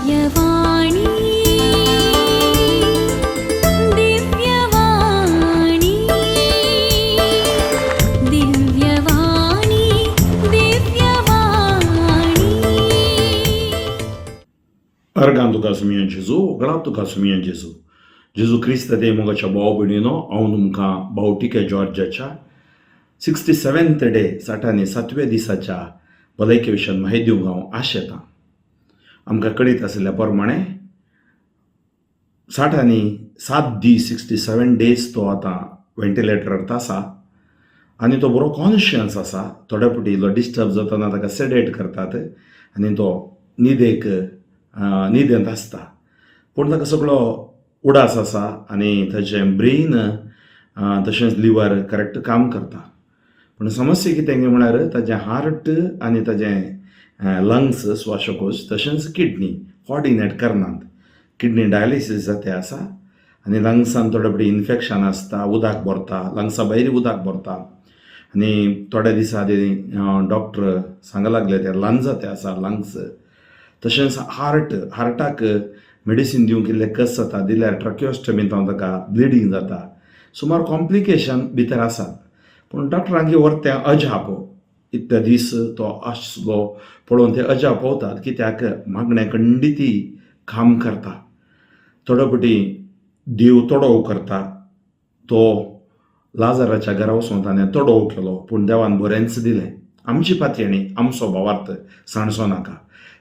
Divyavani Divyavani Divyavani Divyavani Argan tuka sumiyan Jesu, oglaw tuka sumiyan Jesu. Jesu Christ te mogaच्या भाव भयणीनो, हांव तुमकां बावटिके जॉर्जाच्या 67th day 7व्या दिसाच्या भलायके विशयान म्हायती दिवंक हांव आशेतां. आमकां कळीत आसल्या प्रमाणे 7 दीस 67 डेज तो आतां व्हेंटिलेटरार आसा आनी तो बरो कॉन्शियस आसा. थोड्या फावटी इल्लो डिस्टर्ब जातना ताका सेडेट करतात आनी तो न्हिदेंत आसता, पूण ताका सगळो उडास आसा आनी ताचें ब्रेन तशेंच लिवर करेक्ट काम करता. पूण समस्या कितें म्हळ्यार ताचें हार्ट आनी ताचें लंग्स श्वासकोश तशेंच किडनी कोऑर्डिनेट करनात. किडनी डायलिसीस जाते आसा आनी लंग्सान थोडे फावटी इन्फेक्शन आसता, उदक भरता, लंग्सा भायर उदक भरता आनी थोड्या दिसा डॉक्टर सांगूंक लागले ते लंग्स जाते आसा लंग्स. तशेंच हार्टाक मेडिसीन दिवंक इल्लें कस जाता, दिल्यार ट्रॅकियोस्टमी जावन ताका ब्लिडींग जाता. सुमार कॉम्प्लिकेशन भितर आसात. पूण डॉक्टरांगे व्हरते अजाप इतले दीस तो आसलो पळोवन ते अजाप पावतात, कित्याक मागणें खंडिती काम करता. थोडे फावटी देव तोडव करता. तो लाजाराच्या घरा वचून ताणें तोडव केलो पूण देवान बरेंच दिलें. आमची पातयेणी आमचो भावार्थ सांडचो नाका.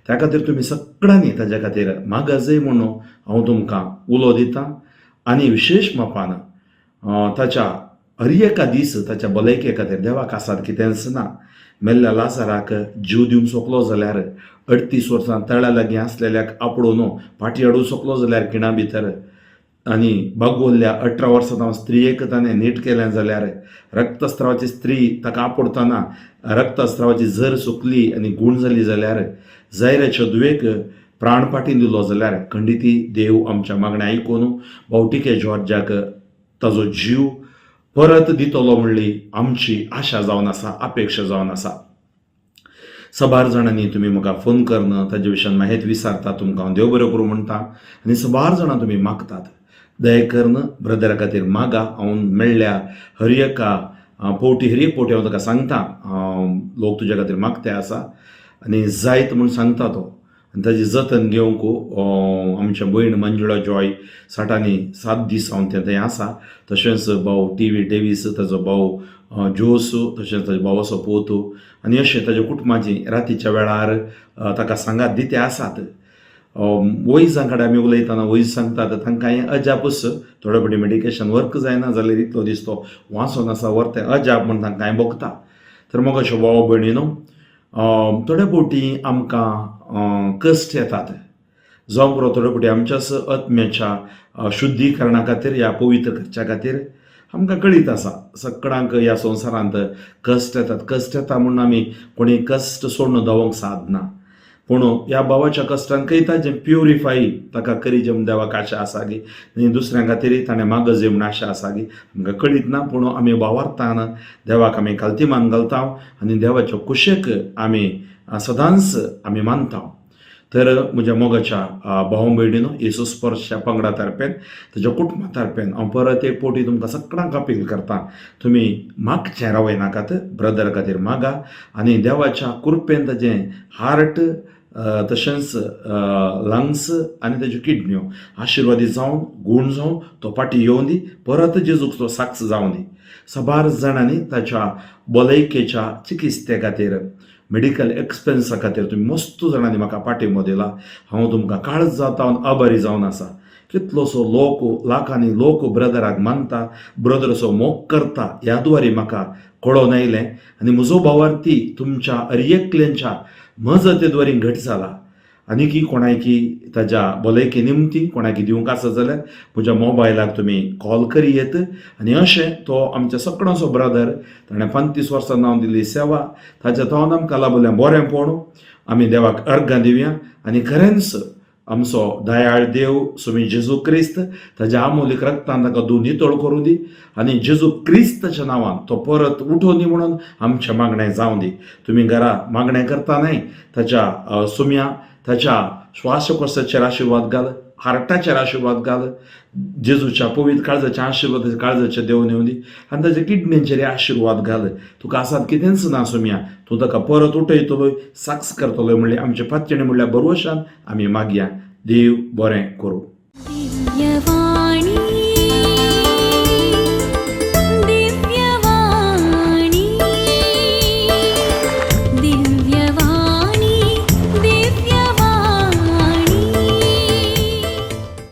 त्या खातीर तुमी सगळ्यांनी ताच्या खातीर मागाजय म्हणून हांव तुमकां उलो दितां आनी विशेश मापान ताच्या हर एका दीस ताच्या भलायके खातीर देवाक आसात कितेंच ना. मेल्ल्या लाजाराक जीव दिवंक सोंपलो जाल्यार 38 वर्सां तळ्या लागीं आसलेल्याक आपडून फाटी हाडूंक सोंपलो जाल्यार खिणा भितर आनी बागोल्ल्या 18 वर्सां हांव स्त्रियेक ताणें नीट केलें जाल्यार रक्तस्त्रावाची स्त्री ताका आपडटना रक्तस्त्रावाची झर सुकली आनी गूण जाली जाल्यार जायऱ्याच्या दुवेक प्राणपाटी दिलो जाल्यार खंडिती देव आमच्या मागण्या आयकून बावटिके जॉर्जाक ताजो जीव परत दितलो म्हणली आमची आशा जावन आसा, अपेक्षा जावन आसा. सबार जाणांनी तुमी म्हाका फोन करन ताजे विशयान माहिती विचारता, तुमकां हांव देव बरें करूं म्हणटा आनी सबार जाणां तुमी मागतात. दया करून ब्रदरा खातीर मागा. हांव मेळ्ळ्या हर एक पावटी हांव ताका सांगता लोक तुज्या खातीर मागते आसा आनी जायत म्हूण सांगता तो. आनी ताजी जतन घेवंक आमच्या भयण मंजुळा जॉय 7 दीस हांव थंय आसा. तशेंच भाव टी.व्ही. डेवीस, ताजो भाव जोस, तशेंच ताजो भाव असो पोतू आनी अशें ताज्या कुटुंबाची रातीच्या वेळार ताका सांगात दिते आसात. वैजां कडेन आमी उलयतना वैज सांगतात तांकां हें अजापच. थोडे फावटी मेडिकेशन वर्क जायना जाल्यार इतलो दीस तो वाचून आसा व्हरता अजाप म्हण तांकां हांवें बगता. तर मग अशें भाव भयणीनो, थोडे फावटी आमकां कश्ट येतात. जावं बरो थोडे फावटी आमच्याच आत्म्याच्या शुद्धीकरणा खातीर ह्या पवित्र करच्या खातीर आमकां कळीत आसा सगळ्यांक ह्या संवसारांत कश्ट येतात. कश्ट येता म्हणून आमी कोणी कश्ट सोडून देवंक साधना. पूण ह्या भावाच्या कश्टांकय ताजें प्युरिफाय ताका करी जे देवाक आशा आसा गी, दुसऱ्यां खातीर ताणें मागजे म्हूण आशा आसा गी, आमकां कळीत ना. पूण आमी भावार्थान देवाक आमी कालतिमान घालता आनी देवाच्या कुशेक आमी सदांच आमी मानता. तर म्हज्या मोगाच्या भाव भयणीनो, येसू स्पर्शा पंगडा तर्फेन ताज्या कुटुंबा तर्फेन हांव परत एक फावटी तुमकां सगळ्यांक अपील करता, तुमी मागचें रावय नाकात, ब्रदरा खातीर मागा आनी देवाच्या कृपेन ताजें हार्ट तशेंच लंग्स आनी ताज्यो किडन्यो आशिर्वादी जावन गूण जावन तो फाटी येवं दी, परत जेजूक तो साक्ष जावं दी. सबार जाणांनी ताच्या भलायकेच्या चिकित्से खातीर मेडिकल एक्सपेन्सा खातीर तुमी मस्त जाणांनी म्हाका पाठिंबो दिला. हांव तुमकां काळज जाता आभारी जावन आसा. कितलोसो लाखांनी लोक ब्रदराक मानता, ब्रदर असो मोग करता, ह्या द्वारे म्हाका कळोवन आयलें आनी म्हजो भावार्थी तुमच्या हर एकल्यांच्या मजतेद्वारे घट जाला. आनी की कोणाकी ताज्या भलायके निमती कोणाकी दिवंक आसा जाल्यार म्हज्या मोबायलाक तुमी कॉल करी येत. आनी अशें तो आमच्या सगळ्यांचो ब्रदर, ताणें 35 वर्सां नांव दिली सेवा, ताच्या तोंड आमकां लाभलें बरेंपण. आमी देवाक अर्घां दिवया आनी खरेंच आमचो दयाळ देव स्वामी जेजू क्रिस्त ताच्या आमोलीक रक्तान ताका नितळ करूं दी आनी जेजू क्रिस्ताच्या नांवान तो परत उठोवं दी म्हणून आमच्या मागणें जावं दी. तुमी घरा मागणें करता न्हय, ताच्या सुम्या ताच्या श्वासकोशाचेर आशिर्वाद घाल, हार्टाचेर आशिर्वाद घाल, जेजूच्या पवित्र काळजाच्या आशिर्वादाच्या काळजाच्या देंवन येवं दी आनी ताच्या किडण्यांचेर आशिर्वाद घाल. तुका आसात कितेंच ना सुम्या, तूं ताका परत उठयतलो, साक्स करतलो म्हणले आमचे पातचेणे म्हणल्यार बरवशान आमी मागया. देव बरें करूं. दिव्यवाणी